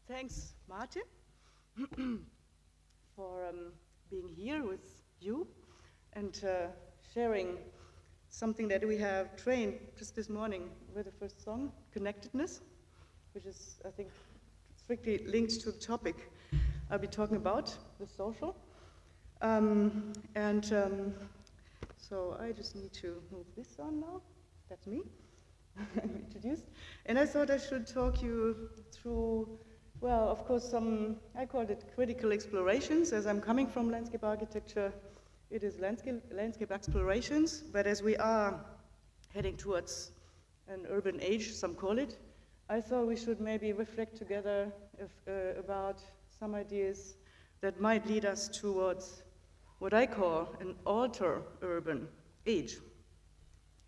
Thanks, Martin, for being here with you and sharing something that we have trained just this morning with the first song, Connectedness, which is, I think, strictly linked to the topic I'll be talking about, the social. So I just need to move this on now. That's me. I'm introduced. And I thought I should talk you through, well, of course, I called it critical explorations. As I'm coming from landscape architecture, it is landscape explorations. But as we are heading towards an urban age, some call it, I thought we should maybe reflect together about some ideas that might lead us towards what I call an alter urban age.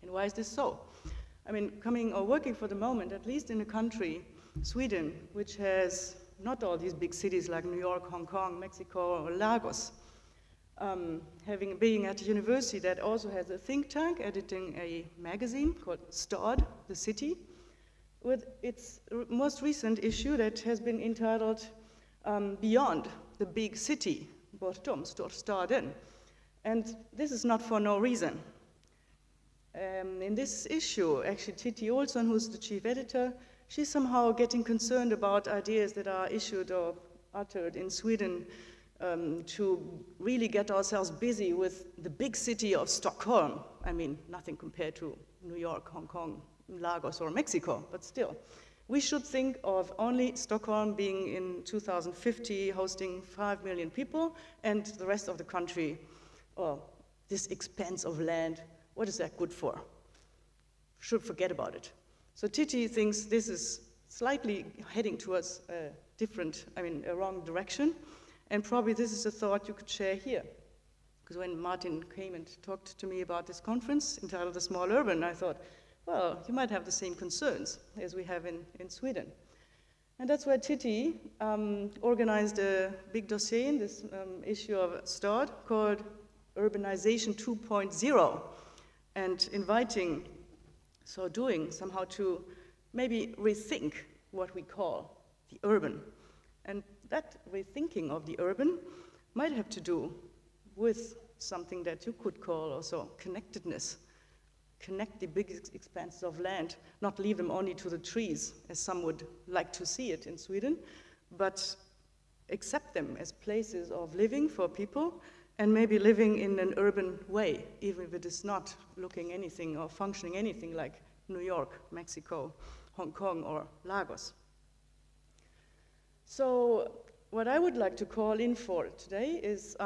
And why is this so? I mean, coming or working for the moment, at least in a country, Sweden, which has not all these big cities like New York, Hong Kong, Mexico, or Lagos, being at a university that also has a think tank editing a magazine called Stad, the City, with its most recent issue that has been entitled Beyond the Big City, Bortom står staden. And this is not for no reason. In this issue, actually, Titti Olsson, who's the chief editor, she's somehow getting concerned about ideas that are issued or uttered in Sweden to really get ourselves busy with the big city of Stockholm. I mean, nothing compared to New York, Hong Kong, Lagos, or Mexico, but still. We should think of only Stockholm being in 2050 hosting 5 million people and the rest of the country, or this expanse of land, what is that good for? Should forget about it. So Titti thinks this is slightly heading towards a wrong direction, and probably this is a thought you could share here. Because when Martin came and talked to me about this conference entitled The Small Urban, I thought, well, you might have the same concerns as we have in Sweden. And that's why Titti organized a big dossier in this issue of Stad called Urbanization 2.0, and inviting, so doing somehow to maybe rethink what we call the urban. And that rethinking of the urban might have to do with something that you could call also connectedness. Connect the big expanses of land, not leave them only to the trees, as some would like to see it in Sweden, but accept them as places of living for people and maybe living in an urban way, even if it is not looking anything or functioning anything like New York, Mexico, Hong Kong, or Lagos. So what I would like to call in for today is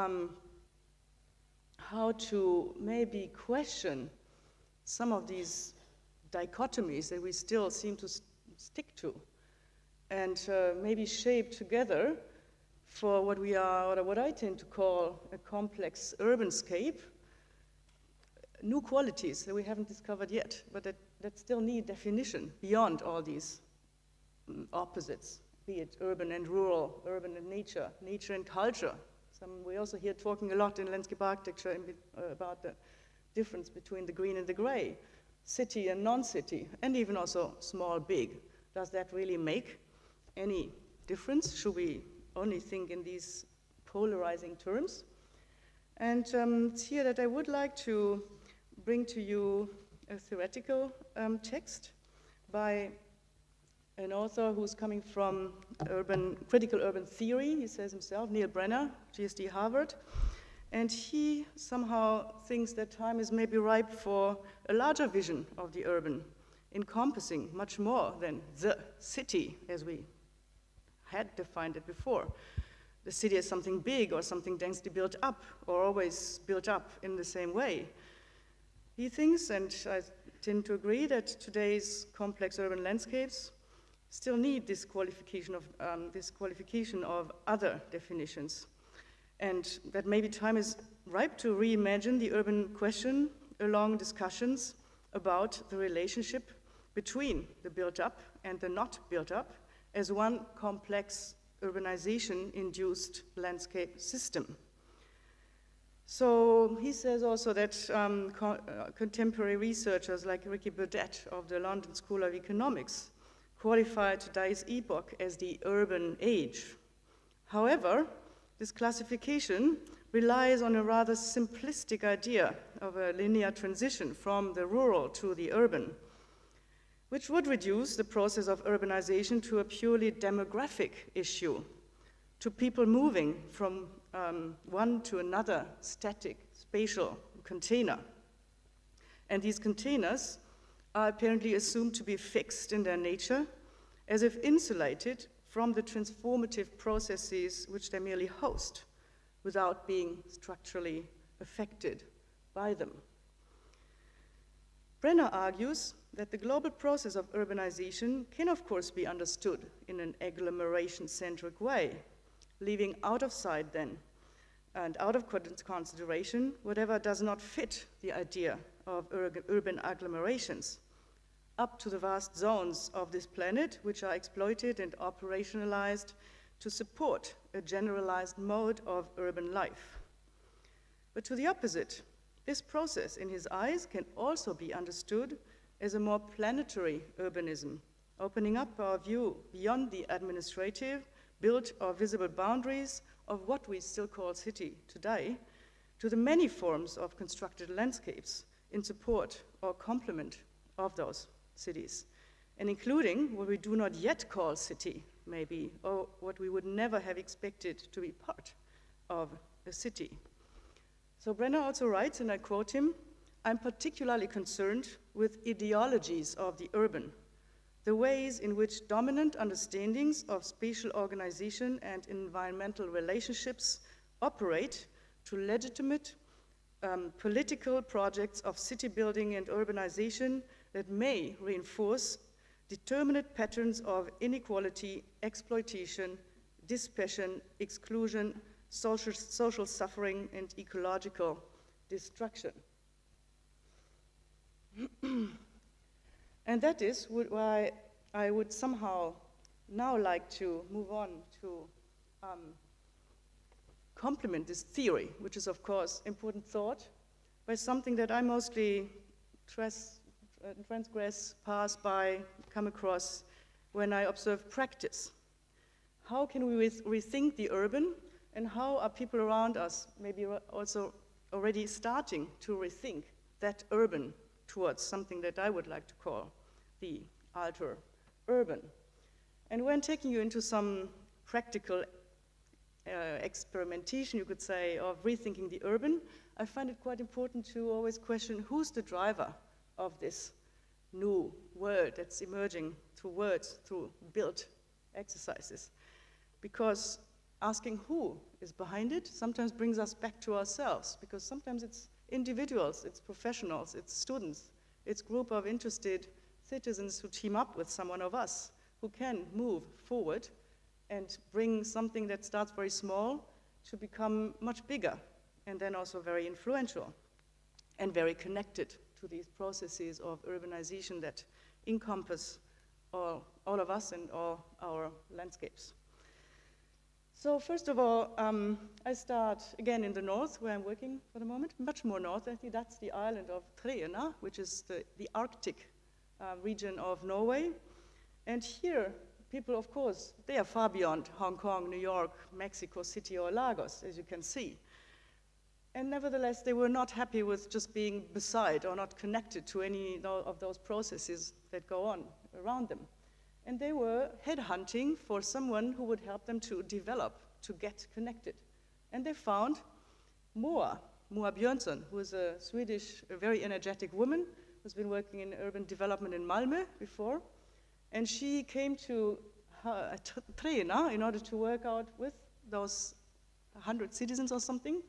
how to maybe question some of these dichotomies that we still seem to stick to, and maybe shape together for what we are, or what I tend to call a complex urbanscape, new qualities that we haven't discovered yet, but that still need definition beyond all these opposites, be it urban and rural, urban and nature, nature and culture. We also hear talking a lot in landscape architecture about the difference between the green and the gray, city and non-city, and even also small, big. Does that really make any difference? Should we only think in these polarizing terms? And it's here that I would like to bring to you a theoretical text by an author who's coming from critical urban theory, he says himself, Neil Brenner, PH.D. Harvard. And he somehow thinks that time is maybe ripe for a larger vision of the urban, encompassing much more than the city as we had defined it before. The city as something big or something densely built up, or always built up in the same way. He thinks, and I tend to agree, that today's complex urban landscapes still need this qualification of other definitions, and that maybe time is ripe to reimagine the urban question along discussions about the relationship between the built up and the not built up as one complex urbanization-induced landscape system. So he says also that contemporary researchers like Ricky Burdett of the London School of Economics qualify today's epoch as the urban age. However, this classification relies on a rather simplistic idea of a linear transition from the rural to the urban, which would reduce the process of urbanization to a purely demographic issue, to people moving from one to another static spatial container. And these containers are apparently assumed to be fixed in their nature, as if insulated from the transformative processes which they merely host, without being structurally affected by them. Brenner argues that the global process of urbanization can of course be understood in an agglomeration-centric way, leaving out of sight then, and out of consideration, whatever does not fit the idea of urban agglomerations, up to the vast zones of this planet which are exploited and operationalized to support a generalized mode of urban life. But to the opposite, this process in his eyes can also be understood as a more planetary urbanism, opening up our view beyond the administrative, built or visible boundaries of what we still call city today, to the many forms of constructed landscapes in support or complement of those cities, and including what we do not yet call city, maybe, or what we would never have expected to be part of a city. So Brenner also writes, and I quote him, "I'm particularly concerned with ideologies of the urban, the ways in which dominant understandings of spatial organization and environmental relationships operate to legitimate political projects of city building and urbanization that may reinforce determinate patterns of inequality, exploitation, dispassion, exclusion, social suffering, and ecological destruction." And that is why I would somehow now like to move on to complement this theory, which is of course important thought, by something that I mostly transgress, pass by, come across when I observe practice. How can we rethink the urban, and how are people around us maybe also already starting to rethink that urban towards something that I would like to call the alter urban? And when taking you into some practical experimentation, you could say, of rethinking the urban, I find it quite important to always question who's the driver of this new world that's emerging through words, through built exercises. Because asking who is behind it sometimes brings us back to ourselves, because sometimes it's individuals, it's professionals, it's students, it's a group of interested citizens who team up with someone of us who can move forward and bring something that starts very small to become much bigger, and then also very influential and very connected to these processes of urbanization that encompass all of us and all our landscapes. So first of all, I start again in the north, where I'm working for the moment, much more north. I think that's the island of Tre, which is the Arctic region of Norway. And here, people, of course, they are far beyond Hong Kong, New York, Mexico City, or Lagos, as you can see. And nevertheless, they were not happy with just being beside or not connected to any of those processes that go on around them. And they were headhunting for someone who would help them to develop, to get connected. And they found Moa Björnsson, who is a Swedish, a very energetic woman, who's been working in urban development in Malmö before. And she came to Tre in order to work out with those 100 citizens or something,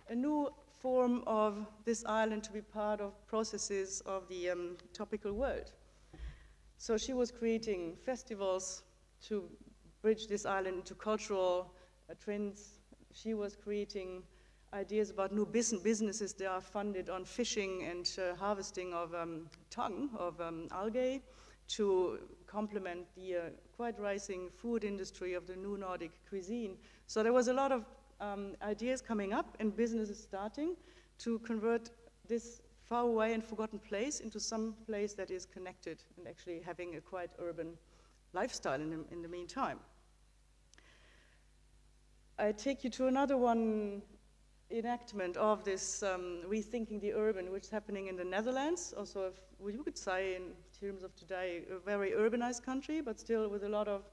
a new form of this island to be part of processes of the topical world. So she was creating festivals to bridge this island into cultural trends. She was creating ideas about new businesses that are funded on fishing and harvesting of tongue, of algae, to complement the quite rising food industry of the new Nordic cuisine. So there was a lot of ideas coming up and businesses starting to convert this far away and forgotten place into some place that is connected and actually having a quite urban lifestyle in the meantime. I take you to another one enactment of this Rethinking the Urban, which is happening in the Netherlands. Also, if you could say in terms of today, a very urbanized country, but still with a lot of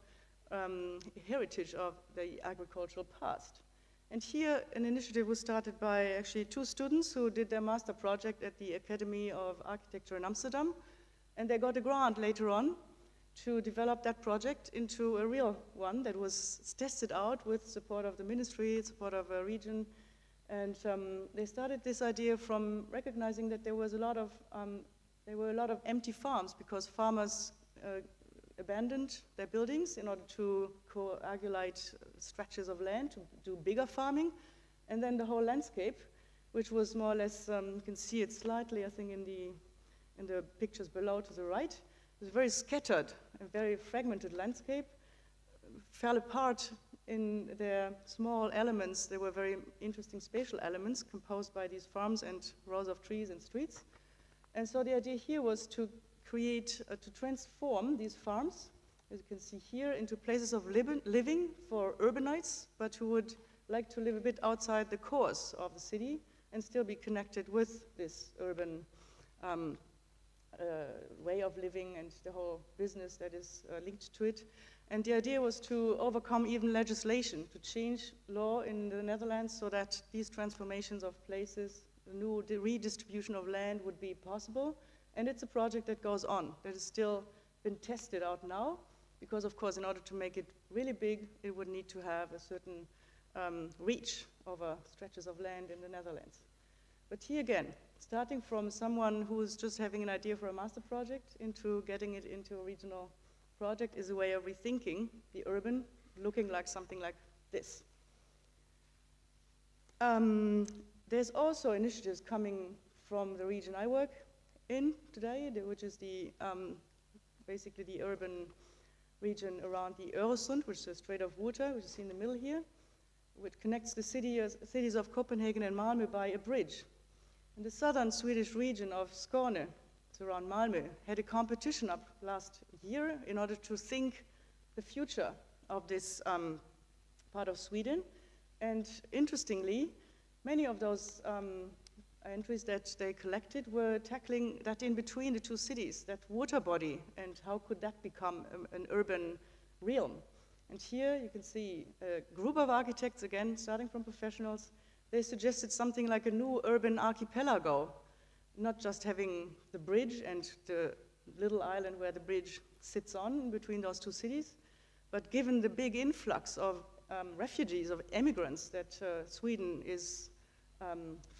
heritage of the agricultural past. And here, an initiative was started by actually 2 students who did their master project at the Academy of Architecture in Amsterdam. And they got a grant later on to develop that project into a real one that was tested out with support of the ministry, support of a region. And they started this idea from recognizing that there were a lot of empty farms because farmers abandoned their buildings in order to coagulate stretches of land to do bigger farming. And then the whole landscape, which was more or less, you can see it slightly, I think, in the pictures below to the right. It was very scattered, a very fragmented landscape, fell apart in their small elements. There were very interesting spatial elements composed by these farms and rows of trees and streets. And so the idea here was to create, to transform these farms, as you can see here, into places of living for urbanites, but who would like to live a bit outside the cores of the city and still be connected with this urban way of living and the whole business that is linked to it. And the idea was to overcome even legislation, to change law in the Netherlands so that these transformations of places, the redistribution of land would be possible. And it's a project that goes on, that has still been tested out now, because of course in order to make it really big, it would need to have a certain reach over stretches of land in the Netherlands. But here again, starting from someone who's just having an idea for a master project into getting it into a regional project is a way of rethinking the urban, looking like something like this. There's also initiatives coming from the region I work in today, which is the basically the urban region around the Öresund, which is the Strait of Water, which is in the middle here, which connects the cities of Copenhagen and Malmö by a bridge. And the southern Swedish region of Skåne, it's around Malmö, had a competition up last year in order to think the future of this part of Sweden. And interestingly, many of those entries that they collected were tackling that in between the 2 cities, that water body, and how could that become an urban realm. And here you can see a group of architects, again, starting from professionals. They suggested something like a new urban archipelago, not just having the bridge and the little island where the bridge sits on in between those 2 cities, but given the big influx of refugees, of immigrants that Sweden is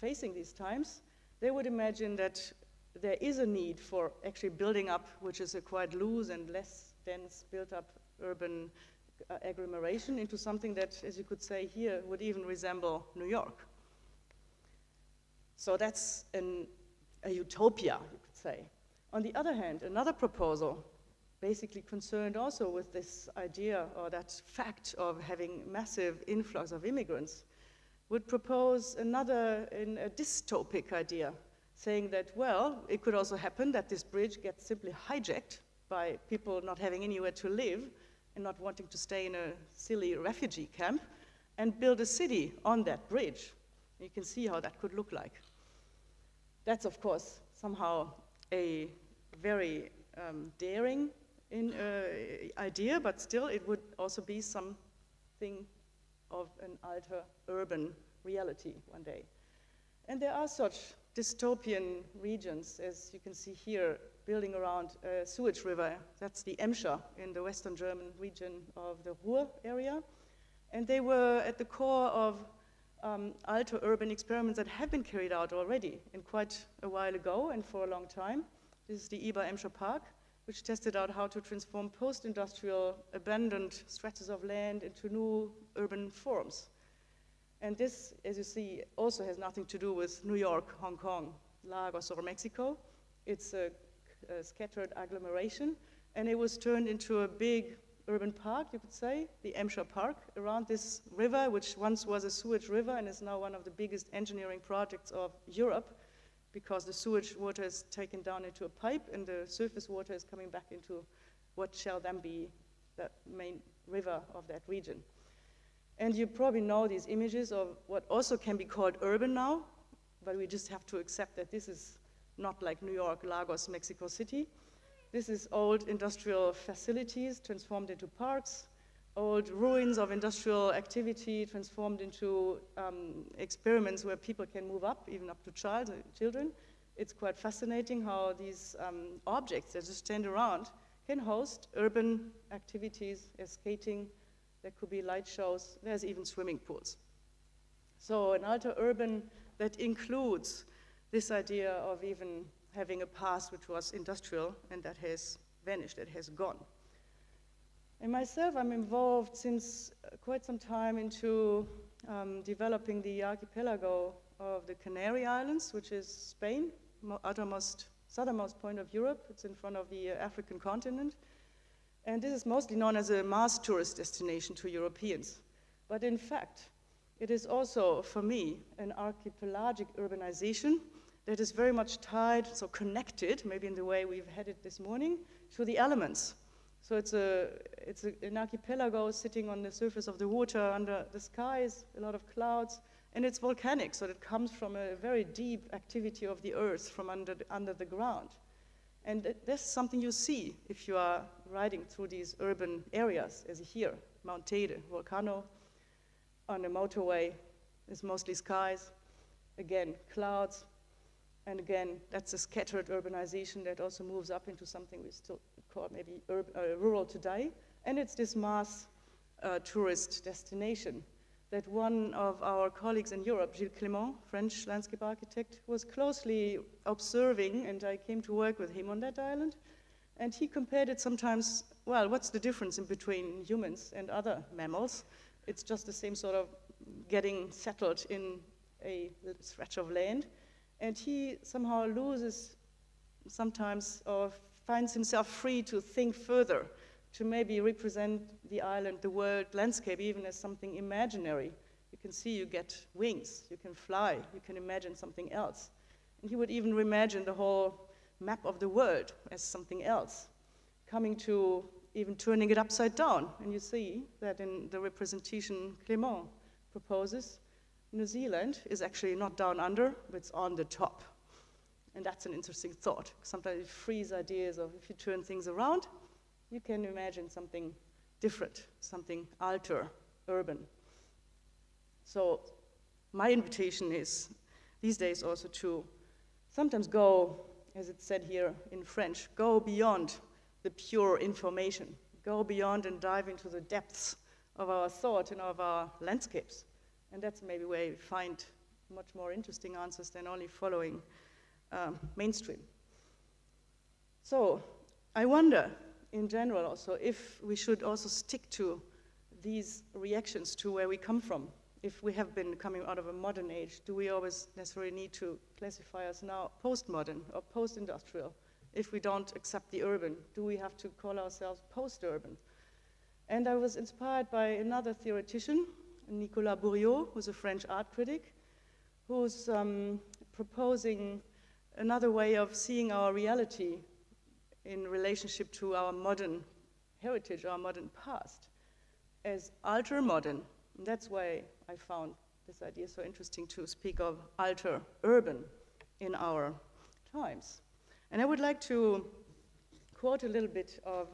facing these times, they would imagine that there is a need for actually building up, which is a quite loose and less dense built-up urban agglomeration into something that, as you could say here, would even resemble New York. So that's a utopia, you could say. On the other hand, another proposal, basically concerned also with this idea or that fact of having massive influx of immigrants, would propose a dystopic idea, saying that, well, it could also happen that this bridge gets simply hijacked by people not having anywhere to live and not wanting to stay in a silly refugee camp, and build a city on that bridge. You can see how that could look like. That's, of course, somehow a very daring idea, but still it would also be something of an alter urban reality one day. And there are such dystopian regions, as you can see here, building around a sewage river. That's the Emscher in the western German region of the Ruhr area. And they were at the core of alter urban experiments that have been carried out already in quite a while ago and for a long time. This is the Emscher Park, which tested out how to transform post-industrial abandoned stretches of land into new urban forms. And this, as you see, also has nothing to do with New York, Hong Kong, Lagos, or Mexico. It's a scattered agglomeration, and it was turned into a big urban park, you could say, the Emscher Park, around this river, which once was a sewage river and is now one of the biggest engineering projects of Europe, because the sewage water is taken down into a pipe and the surface water is coming back into what shall then be the main river of that region. And you probably know these images of what also can be called urban now, but we just have to accept that this is not like New York, Lagos, Mexico City. This is old industrial facilities transformed into parks, old ruins of industrial activity transformed into experiments where people can move up, even up to children. It's quite fascinating how these objects that just stand around can host urban activities, as skating, there could be light shows, there's even swimming pools. So an alter urban that includes this idea of even having a past which was industrial and that has vanished, that has gone. And myself, I'm involved since quite some time into developing the archipelago of the Canary Islands, which is Spain, southernmost point of Europe. It's in front of the African continent. And this is mostly known as a mass tourist destination to Europeans. But in fact, it is also, for me, an archipelagic urbanization that is very much tied, so connected, maybe in the way we've had it this morning, to the elements. So it's an archipelago sitting on the surface of the water, under the skies, a lot of clouds, and it's volcanic, so it comes from a very deep activity of the earth from under the ground. And that's something you see if you are riding through these urban areas, as here, Mount Teide, volcano, on the motorway, it's mostly skies, again, clouds, and again, that's a scattered urbanization that also moves up into something we still call maybe rural today. And it's this mass tourist destination that one of our colleagues in Europe, Gilles Clément, French landscape architect, was closely observing, and I came to work with him on that island. And he compared it sometimes, well, what's the difference in between humans and other mammals? It's just the same sort of getting settled in a stretch of land. And he somehow loses sometimes or finds himself free to think further, to maybe represent the island, the world landscape, even as something imaginary. You can see you get wings, you can fly, you can imagine something else. And he would even imagine the whole map of the world as something else, coming to even turning it upside down. And you see that in the representation Clément proposes, New Zealand is actually not down under, but it's on the top. And that's an interesting thought. Sometimes it frees ideas of if you turn things around, you can imagine something different, something alter, urban. So my invitation is these days also to sometimes go, as it's said here in French, go beyond the pure information, go beyond and dive into the depths of our thought and of our landscapes. And that's maybe where you find much more interesting answers than only following mainstream. So I wonder, in general also, if we should also stick to these reactions to where we come from. If we have been coming out of a modern age, do we always necessarily need to classify us now postmodern or post-industrial? If we don't accept the urban, do we have to call ourselves post-urban? And I was inspired by another theoretician, Nicolas Bourriaud, who's a French art critic, who's proposing another way of seeing our reality in relationship to our modern heritage, our modern past, as alter-modern. And that's why I found this idea so interesting to speak of alter-urban in our times. And I would like to quote a little bit of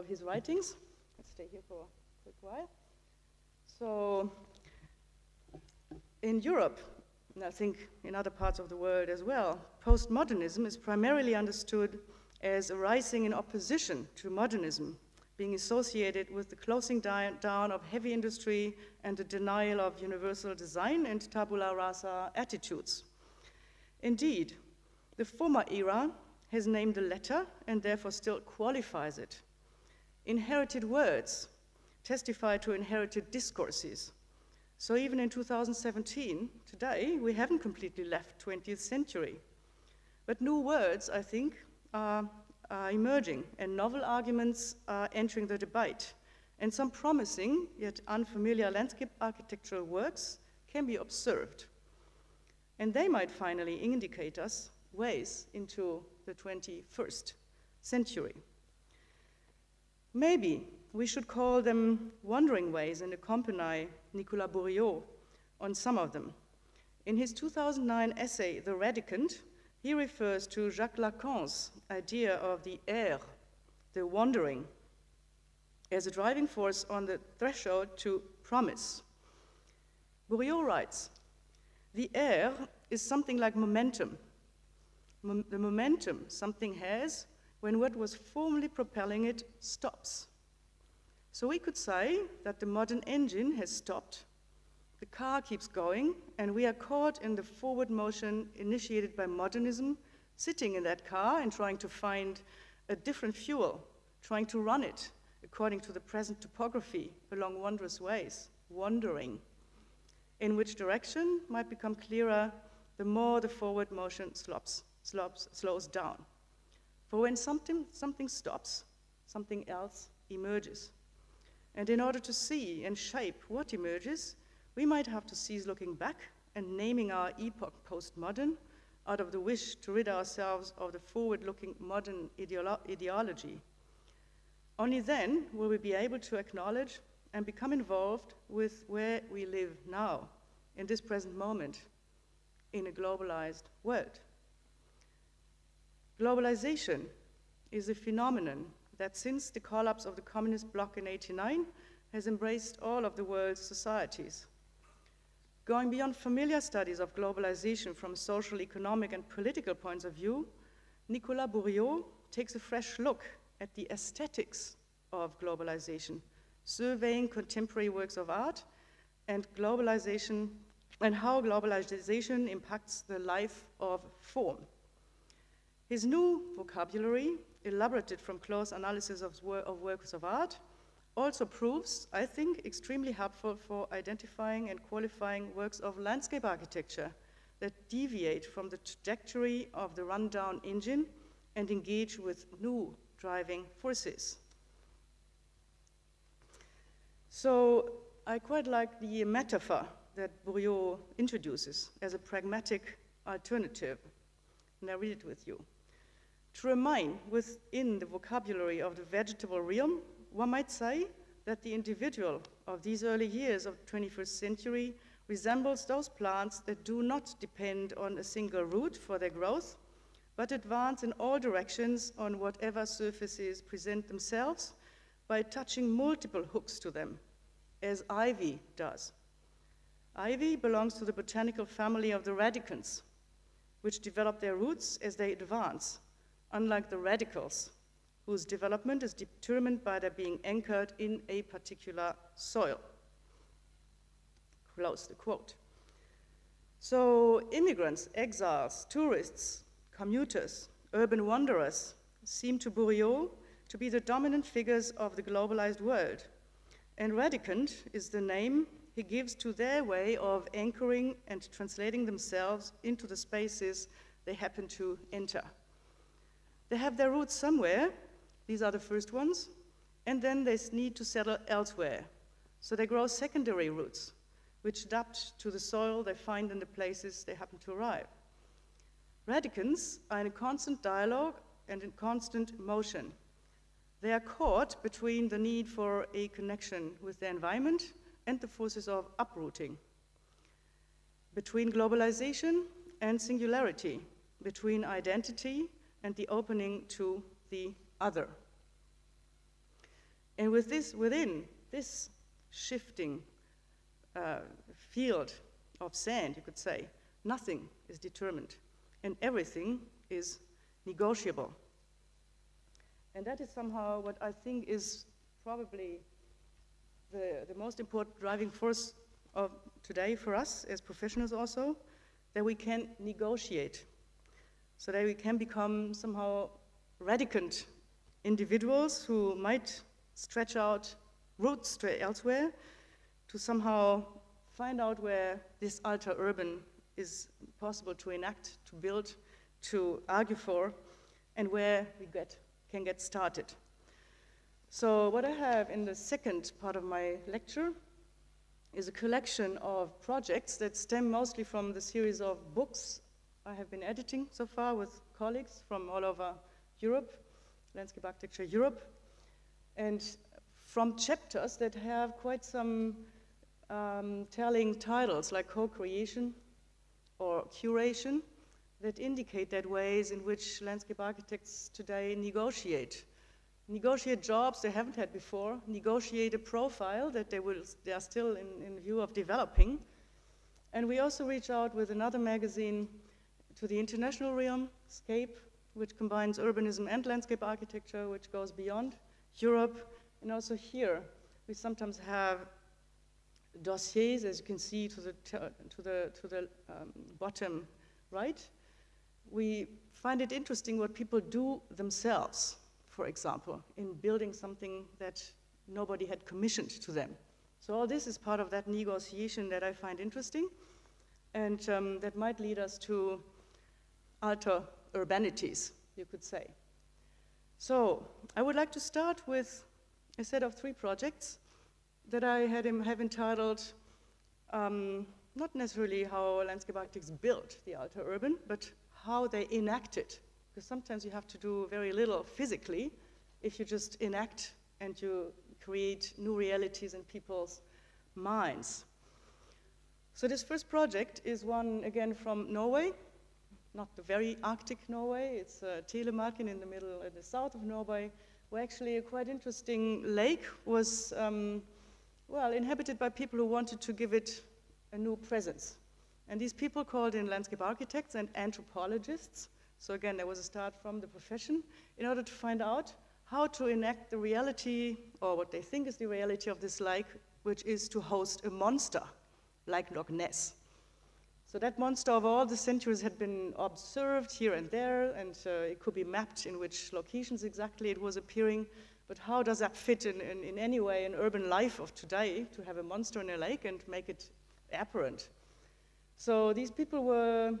his writings. Let's stay here for a quick while. So in Europe, and I think in other parts of the world as well, postmodernism is primarily understood as arising in opposition to modernism, being associated with the closing down of heavy industry and the denial of universal design and tabula rasa attitudes. Indeed, the former era has named the latter and therefore still qualifies it. Inherited words testify to inherited discourses. So even in 2017, today, we haven't completely left 20th century. But new words, I think, are emerging, and novel arguments are entering the debate. And some promising, yet unfamiliar landscape architectural works can be observed. And they might finally indicate us ways into the 21st century. Maybe we should call them wandering ways and accompany Nicolas Bourriaud on some of them. In his 2009 essay, The Radicant, he refers to Jacques Lacan's idea of the air, the wandering, as a driving force on the threshold to promise. Bourriaud writes, the air is something like momentum. The momentum something has when what was formerly propelling it stops. So we could say that the modern engine has stopped, the car keeps going, and we are caught in the forward motion initiated by modernism, sitting in that car and trying to find a different fuel, trying to run it according to the present topography along wondrous ways, wandering. In which direction might become clearer the more the forward motion slows down. For when something stops, something else emerges. And in order to see and shape what emerges, we might have to cease looking back and naming our epoch postmodern out of the wish to rid ourselves of the forward-looking modern ideology. Only then will we be able to acknowledge and become involved with where we live now, in this present moment, in a globalized world. Globalization is a phenomenon that since the collapse of the communist bloc in '89 has embraced all of the world's societies. Going beyond familiar studies of globalization from social, economic, and political points of view, Nicolas Bourriaud takes a fresh look at the aesthetics of globalization, surveying contemporary works of art and globalization and how globalization impacts the life of form. His new vocabulary, elaborated from close analysis of works of art, also proves, I think, extremely helpful for identifying and qualifying works of landscape architecture that deviate from the trajectory of the rundown engine and engage with new driving forces. So I quite like the metaphor that Bourriaud introduces as a pragmatic alternative, and I read it with you. To remain within the vocabulary of the vegetable realm, one might say that the individual of these early years of the 21st century resembles those plants that do not depend on a single root for their growth, but advance in all directions on whatever surfaces present themselves by touching multiple hooks to them, as ivy does. Ivy belongs to the botanical family of the radicants, which develop their roots as they advance, unlike the radicals, whose development is determined by their being anchored in a particular soil. Close the quote. So immigrants, exiles, tourists, commuters, urban wanderers seem to Bourriaud to be the dominant figures of the globalized world. And radicant is the name he gives to their way of anchoring and translating themselves into the spaces they happen to enter. They have their roots somewhere, these are the first ones, and then they need to settle elsewhere. So they grow secondary roots, which adapt to the soil they find in the places they happen to arrive. Radicants are in a constant dialogue and in constant motion. They are caught between the need for a connection with their environment and the forces of uprooting, between globalization and singularity, between identity and the opening to the other. And within this shifting field of sand, you could say, nothing is determined and everything is negotiable. And that is somehow what I think is probably the most important driving force of today for us as professionals also, that we can negotiate, so that we can become somehow radicant individuals who might stretch out roots to elsewhere to somehow find out where this ultra-urban is possible to enact, to build, to argue for, and where we can get started. So what I have in the second part of my lecture is a collection of projects that stem mostly from the series of books I have been editing so far with colleagues from all over Europe, Landscape Architecture Europe. And from chapters that have quite some telling titles, like co-creation or curation, that indicate that ways in which landscape architects today negotiate jobs they haven't had before, negotiate a profile that they are still in view of developing. And we also reach out with another magazine to the international realm, Scape, which combines urbanism and landscape architecture, which goes beyond Europe. And also here, we sometimes have dossiers, as you can see to the bottom right. We find it interesting what people do themselves, for example, in building something that nobody had commissioned to them. So all this is part of that negotiation that I find interesting, and that might lead us to alter urbanities, you could say. So I would like to start with a set of 3 projects that I have entitled, not necessarily how landscape architects built the alter urban, but how they enact it. Because sometimes you have to do very little physically if you just enact and you create new realities in people's minds. So this first project is one, again, from Norway, not the very Arctic Norway. It's Telemarken in the south of Norway, where actually a quite interesting lake was, well, inhabited by people who wanted to give it a new presence. And these people called in landscape architects and anthropologists. So again, there was a start from the profession in order to find out how to enact the reality, or what they think is the reality of this lake, which is to host a monster like Loch Ness. So that monster of all the centuries had been observed here and there, and it could be mapped in which locations exactly it was appearing. But how does that fit in any way in urban life of today, to have a monster in a lake and make it apparent? So these people were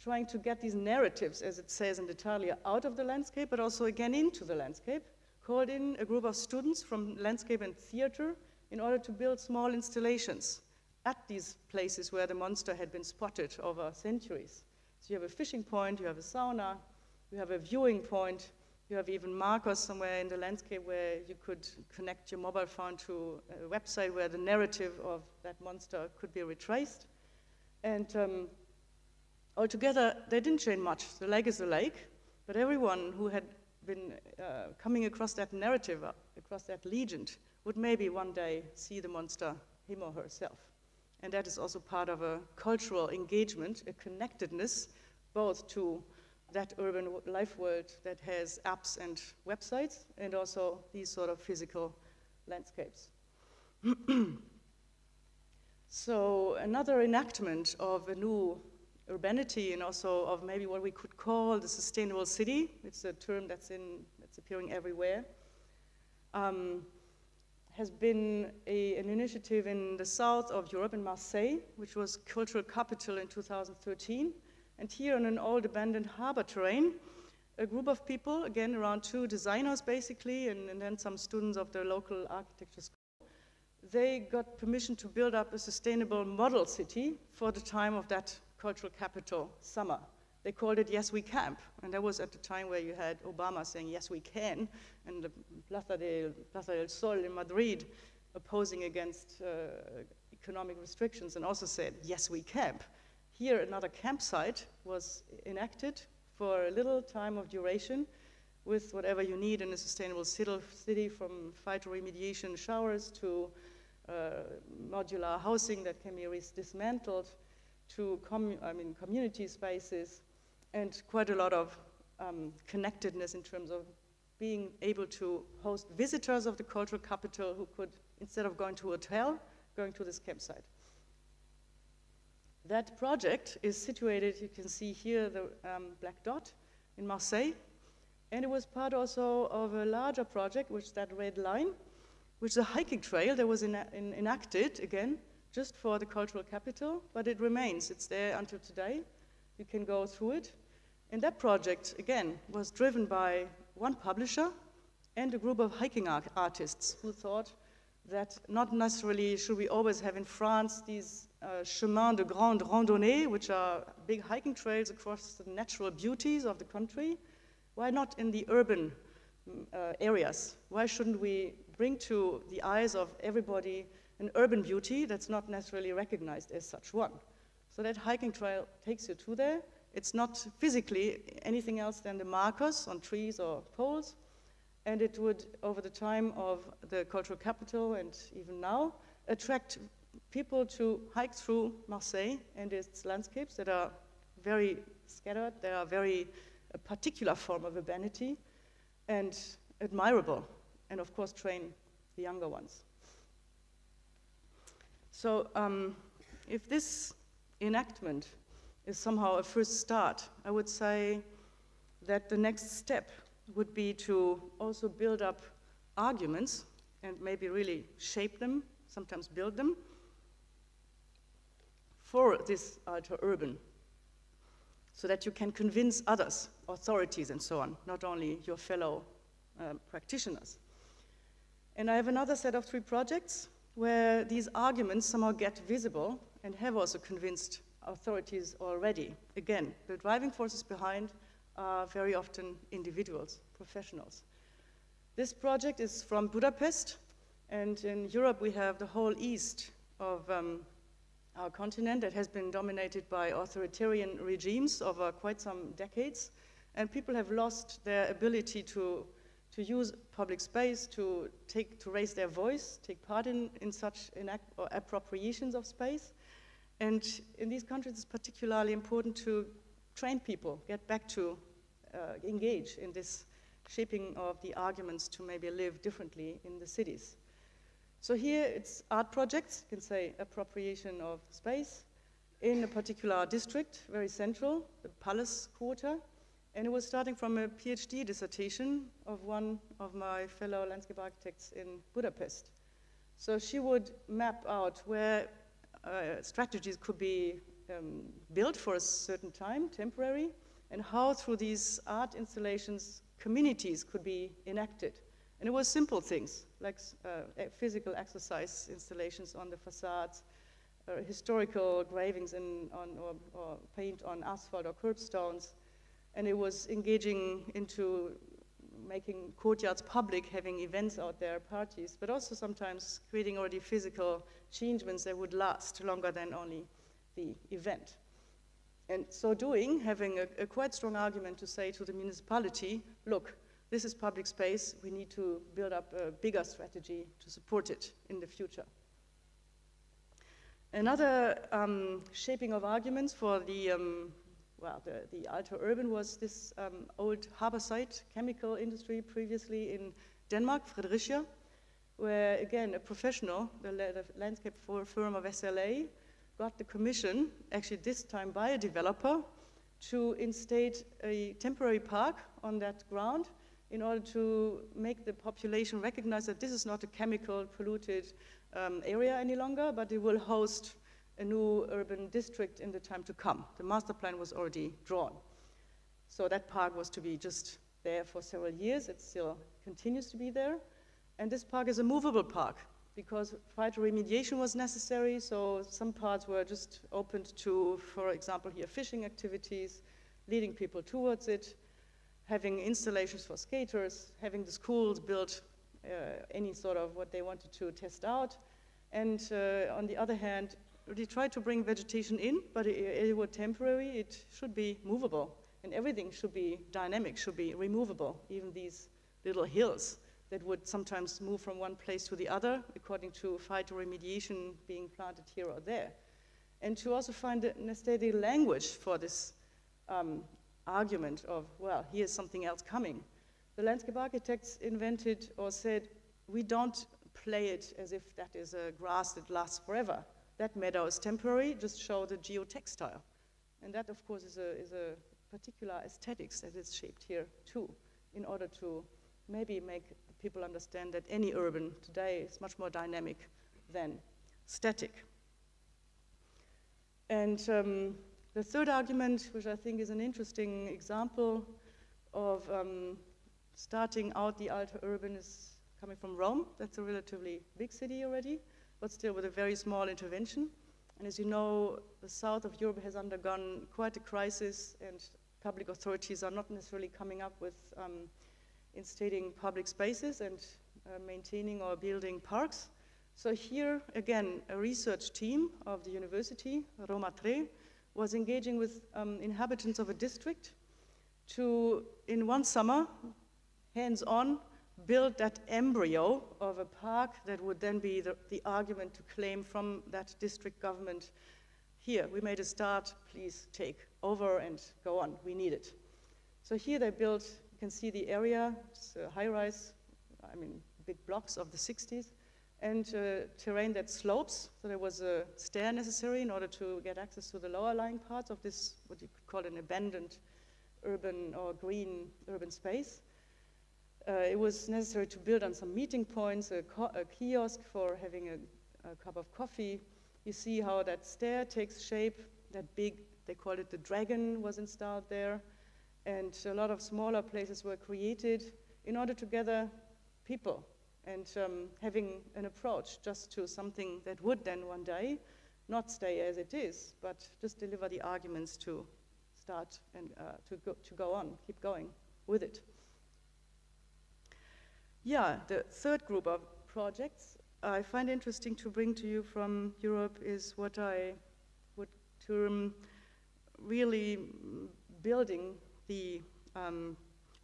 trying to get these narratives, as it says in the title, out of the landscape, but also again into the landscape, called in a group of students from landscape and theater in order to build small installations at these places where the monster had been spotted over centuries. So you have a fishing point, you have a sauna, you have a viewing point, you have even markers somewhere in the landscape where you could connect your mobile phone to a website where the narrative of that monster could be retraced. And altogether, they didn't change much. The lake is a lake, but everyone who had been coming across that narrative, across that legend, would maybe one day see the monster, him or herself. And that is also part of a cultural engagement, a connectedness, both to that urban life world that has apps and websites, and also these sort of physical landscapes. So another enactment of a new urbanity, and also of maybe what we could call the sustainable city. It's a term that's appearing everywhere. Has been an initiative in the south of Europe, in Marseille, which was cultural capital in 2013. And here on an old abandoned harbor terrain, a group of people, again around 2 designers basically, and then some students of the local architecture school, they got permission to build up a sustainable model city for the time of that cultural capital summer. They called it Yes We Camp, and that was at the time where you had Obama saying yes we can, and the Plaza del Sol in Madrid opposing against economic restrictions, and also said yes we camp. Here another campsite was enacted for a little time of duration with whatever you need in a sustainable city, from phytoremediation showers to modular housing that can be dismantled, to community spaces, and quite a lot of connectedness in terms of being able to host visitors of the cultural capital who could, instead of going to a hotel, going to this campsite. That project is situated, you can see here the black dot, in Marseille, and it was part also of a larger project, which is that red line, which is a hiking trail that was enacted, again, just for the cultural capital, but it remains. It's there until today. You can go through it. And that project, again, was driven by one publisher and a group of hiking artists who thought that not necessarily should we always have in France these chemins de grande randonnée, which are big hiking trails across the natural beauties of the country. Why not in the urban areas? Why shouldn't we bring to the eyes of everybody an urban beauty that's not necessarily recognized as such one. So that hiking trail takes you to there. It's not physically anything else than the markers on trees or poles, and it would, over the time of the cultural capital and even now, attract people to hike through Marseille and its landscapes that are very scattered. They are very a particular form of urbanity and admirable, and of course train the younger ones. So if this enactment is somehow a first start, I would say that the next step would be to also build up arguments and maybe really shape them, sometimes build them, for this ultra-urban, so that you can convince others, authorities and so on, not only your fellow practitioners. And I have another set of 3 projects where these arguments somehow get visible and have also convinced authorities already. Again, the driving forces behind are very often individuals, professionals. This project is from Budapest, and in Europe we have the whole east of our continent that has been dominated by authoritarian regimes over quite some decades, and people have lost their ability to use public space, to raise their voice, take part in such appropriations of space. And in these countries, it's particularly important to train people, get back to engage in this shaping of the arguments to maybe live differently in the cities. So here it's art projects, you can say appropriation of space in a particular district, very central, the Palace Quarter. And it was starting from a PhD dissertation of one of my fellow landscape architects in Budapest. So she would map out where strategies could be built for a certain time, temporary, and how through these art installations, communities could be enacted. And it was simple things, like physical exercise installations on the facades, historical gravings or paint on asphalt or curbstones. And it was engaging into making courtyards public, having events out there, parties, but also sometimes creating already physical changements that would last longer than only the event. And so doing, having a quite strong argument to say to the municipality, look, this is public space, we need to build up a bigger strategy to support it in the future. Another shaping of arguments for the ultra-urban was this old harbour site, chemical industry previously in Denmark, Fredericia, where again a professional, the landscape firm of SLA, got the commission, actually this time by a developer, to instate a temporary park on that ground in order to make the population recognize that this is not a chemical polluted area any longer, but it will host a new urban district in the time to come. The master plan was already drawn. So that park was to be just there for several years. It still continues to be there. And this park is a movable park because phytoremediation was necessary, so some parts were just opened to, for example, here fishing activities, leading people towards it, having installations for skaters, having the schools build any sort of what they wanted to test out. And on the other hand, they tried to bring vegetation in, but it was temporary. It should be movable, and everything should be dynamic, should be removable, even these little hills that would sometimes move from one place to the other according to phytoremediation being planted here or there. And to also find an aesthetic language for this argument of, well, here's something else coming. The landscape architects invented or said, we don't play it as if that is a grass that lasts forever. That meadow is temporary, just show the geotextile. And that, of course, is a particular aesthetics that is shaped here, too, in order to maybe make people understand that any urban today is much more dynamic than static. And the third argument, which I think is an interesting example of starting out the ultra-urban, is coming from Rome. That's a relatively big city already, but still with a very small intervention. And as you know, the south of Europe has undergone quite a crisis, and public authorities are not necessarily coming up with instating public spaces, and maintaining or building parks. So here, again, a research team of the university, Roma Tre, was engaging with inhabitants of a district to, in one summer, hands-on, build that embryo of a park that would then be the argument to claim from that district government, here, we made a start, please take over and go on, we need it. So here they built, you can see the area, it's a high-rise, I mean, big blocks of the 60s, and terrain that slopes, so there was a stair necessary in order to get access to the lower lying parts of this, what you could call an abandoned urban or green urban space. It was necessary to build on some meeting points, a kiosk for having a cup of coffee. You see how that stair takes shape, that big, they called it the dragon, was installed there, and a lot of smaller places were created in order to gather people and having an approach just to something that would then one day not stay as it is, but just deliver the arguments to start and to go on, keep going with it. Yeah, the third group of projects I find interesting to bring to you from Europe is what I would term really building the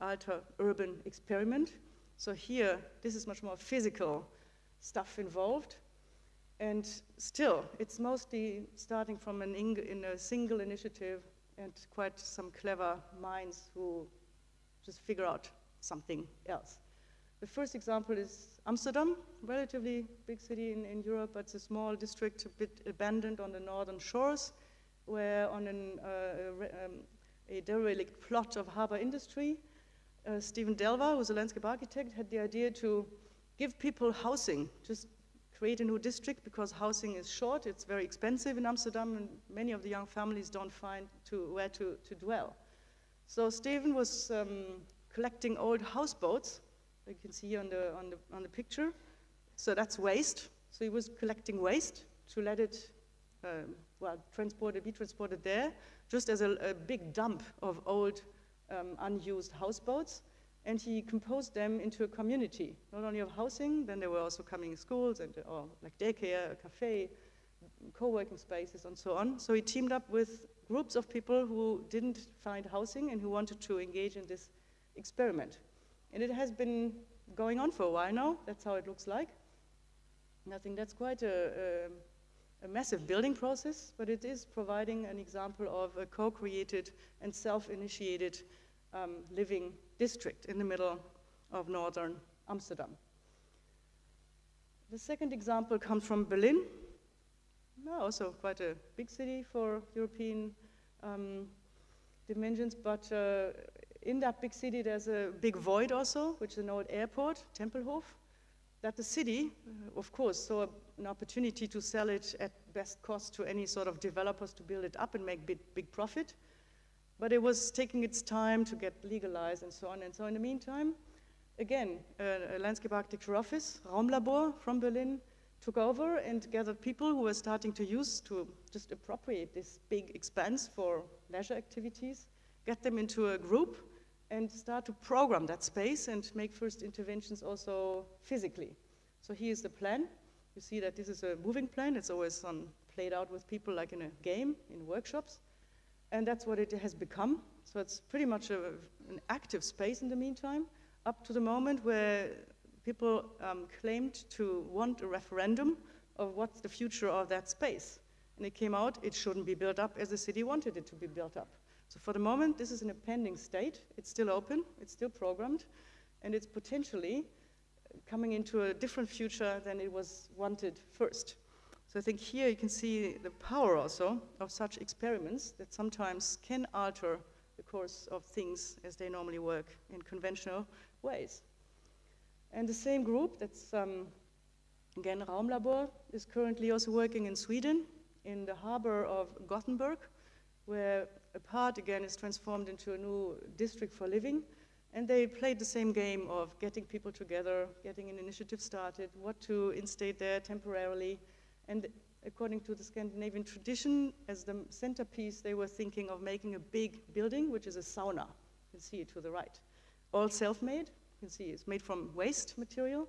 alter urban experiment. So here, this is much more physical stuff involved. And still, it's mostly starting from in a single initiative and quite some clever minds who just figure out something else. The first example is Amsterdam, relatively big city in Europe, but it's a small district, a bit abandoned on the northern shores, where on a derelict plot of harbor industry, Steven Delva, who's a landscape architect, had the idea to give people housing, just create a new district, because housing is short, it's very expensive in Amsterdam, and many of the young families don't find where to dwell. So Steven was collecting old houseboats. You can see on the picture. So that's waste. So he was collecting waste to let it, be transported there, just as a big dump of old, unused houseboats. And he composed them into a community, not only of housing, then there were also coming schools and like daycare, a cafe, co-working spaces, and so on. So he teamed up with groups of people who didn't find housing and who wanted to engage in this experiment. And it has been going on for a while now. That's how it looks like. And I think that's quite a massive building process, but it is providing an example of a co-created and self-initiated living district in the middle of northern Amsterdam. The second example comes from Berlin. Also quite a big city for European dimensions, but in that big city, there's a big void also, which is an old airport, Tempelhof, that the city, of course, saw an opportunity to sell it at best cost to any sort of developers to build it up and make big profit. But it was taking its time to get legalized and so on. And so in the meantime, again, a landscape architecture office, Raumlabor from Berlin, took over and gathered people who were starting to just appropriate this big expanse for leisure activities, get them into a group, and start to program that space and make first interventions also physically. So here's the plan. You see that this is a moving plan. It's always played out with people like in a game, in workshops. And that's what it has become. So it's pretty much an active space in the meantime, up to the moment where people claimed to want a referendum of what's the future of that space. And it came out, it shouldn't be built up as the city wanted it to be built up. So for the moment, this is in a pending state. It's still open, it's still programmed, and it's potentially coming into a different future than it was wanted first. So I think here you can see the power also of such experiments that sometimes can alter the course of things as they normally work in conventional ways. And the same group, that's again Raumlabor, is currently also working in Sweden, in the harbour of Gothenburg, where a part again is transformed into a new district for living. And they played the same game of getting people together, getting an initiative started, what to instate there temporarily. And according to the Scandinavian tradition, as the centerpiece, they were thinking of making a big building, which is a sauna. You can see it to the right. All self-made. You can see it's made from waste material.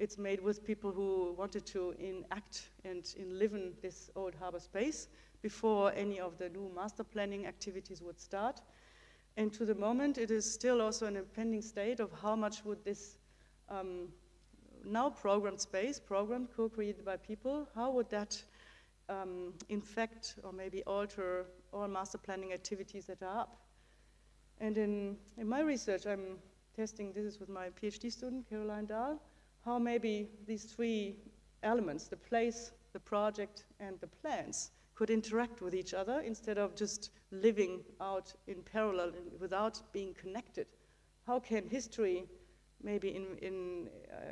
It's made with people who wanted to enact and live in this old harbor space before any of the new master planning activities would start. And to the moment, it is still also an impending state of how much would this now programmed space, co-created by people, how would that infect or maybe alter all master planning activities that are up? And in my research, I'm testing, this is with my PhD student, Caroline Dahl, how maybe these three elements, the place, the project, and the plans, could interact with each other instead of just living out in parallel without being connected. How can history maybe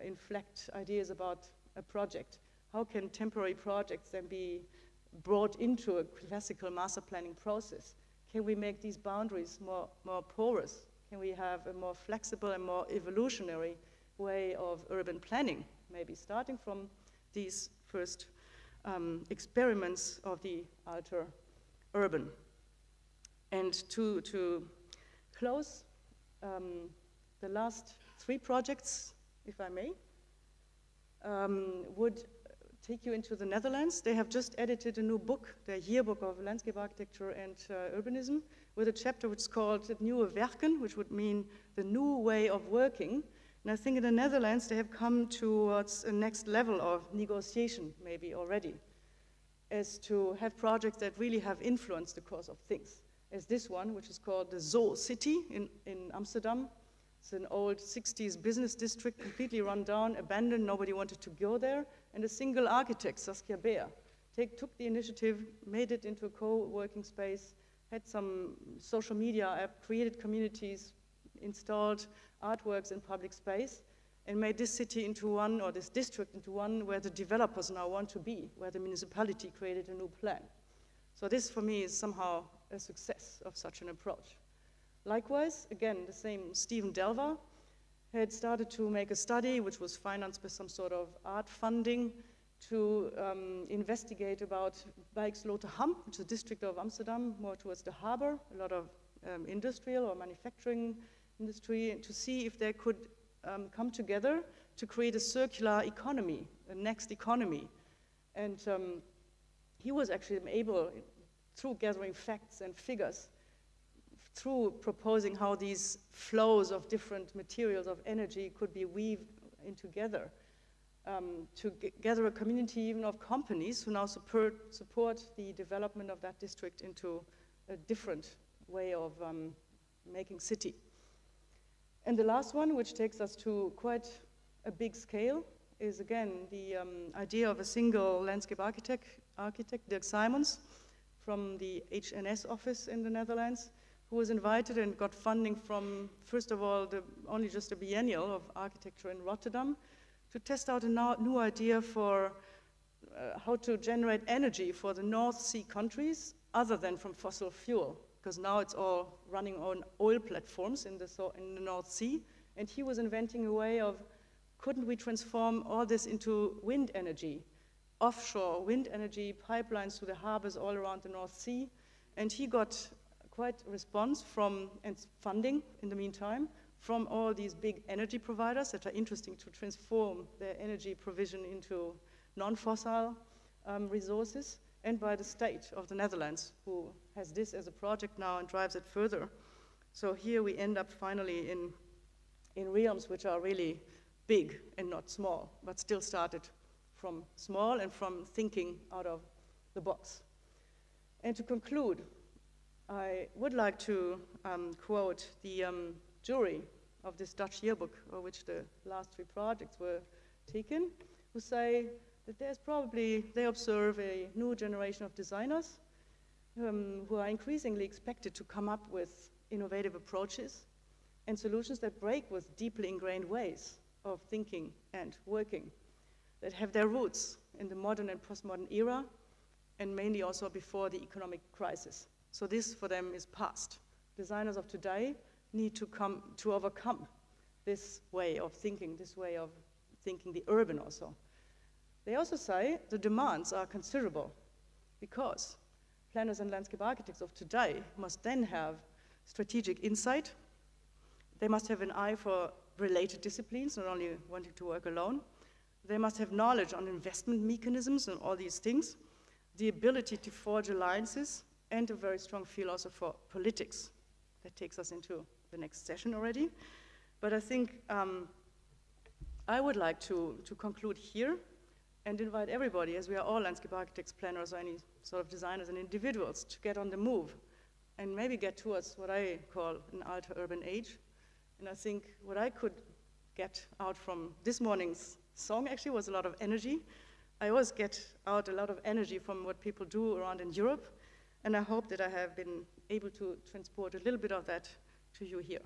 inflect ideas about a project? How can temporary projects then be brought into a classical master planning process? Can we make these boundaries more porous? Can we have a more flexible and more evolutionary way of urban planning, maybe starting from these first experiments of the alter urban? And to close, the last three projects, if I may, would take you into the Netherlands. They have just edited a new book, their yearbook of landscape architecture and urbanism, with a chapter which is called Het Nieuwe Werken, which would mean the new way of working. And I think in the Netherlands, they have come towards a next level of negotiation, maybe already, as to have projects that really have influenced the course of things. As this one, which is called the Zoo City in Amsterdam. It's an old 60s business district, completely run down, abandoned, nobody wanted to go there. And a single architect, Saskia Beer, took the initiative, made it into a co-working space, had some social media app, created communities, installed artworks in public space, and made this city into one, or this district into one where the developers now want to be, where the municipality created a new plan. So this, for me, is somehow a success of such an approach. Likewise, again, the same Steven Delva had started to make a study which was financed by some sort of art funding to investigate about Bijksloterham, which is a district of Amsterdam, more towards the harbour, a lot of industrial or manufacturing industry, and to see if they could come together to create a circular economy, a next economy. And he was actually able, through gathering facts and figures, through proposing how these flows of different materials of energy could be weaved in together, to gather a community even of companies who now support the development of that district into a different way of making city. And the last one, which takes us to quite a big scale, is again the idea of a single landscape architect, Dirk Simons, from the HNS office in the Netherlands, who was invited and got funding from, first of all, only just a biennial of architecture in Rotterdam, to test out a new idea for how to generate energy for the North Sea countries other than from fossil fuel, because now it's all running on oil platforms in the North Sea. And he was inventing a way of, couldn't we transform all this into wind energy, offshore wind energy, pipelines to the harbors all around the North Sea. And he got quite a response from, and funding in the meantime, from all these big energy providers that are interesting to transform their energy provision into non-fossil resources, and by the state of the Netherlands, who has this as a project now and drives it further. So here we end up finally in realms which are really big and not small, but still started from small and from thinking out of the box. And to conclude, I would like to quote the jury of this Dutch yearbook, of which the last three projects were taken, who say that there's probably, they observe a new generation of designers who are increasingly expected to come up with innovative approaches and solutions that break with deeply ingrained ways of thinking and working, that have their roots in the modern and postmodern era, and mainly also before the economic crisis. So this for them is past. Designers of today need to overcome this way of thinking, the urban also. They also say the demands are considerable because planners and landscape architects of today must then have strategic insight. They must have an eye for related disciplines, not only wanting to work alone. They must have knowledge on investment mechanisms and all these things, the ability to forge alliances, and a very strong feel also for politics. That takes us into the next session already. But I think I would like to conclude here and invite everybody, as we are all landscape architects, planners, or any sort of designers and individuals, to get on the move and maybe get towards what I call an alter urban age. And I think what I could get out from this morning's song actually was a lot of energy. I always get out a lot of energy from what people do around in Europe, and I hope that I have been able to transport a little bit of that to you here.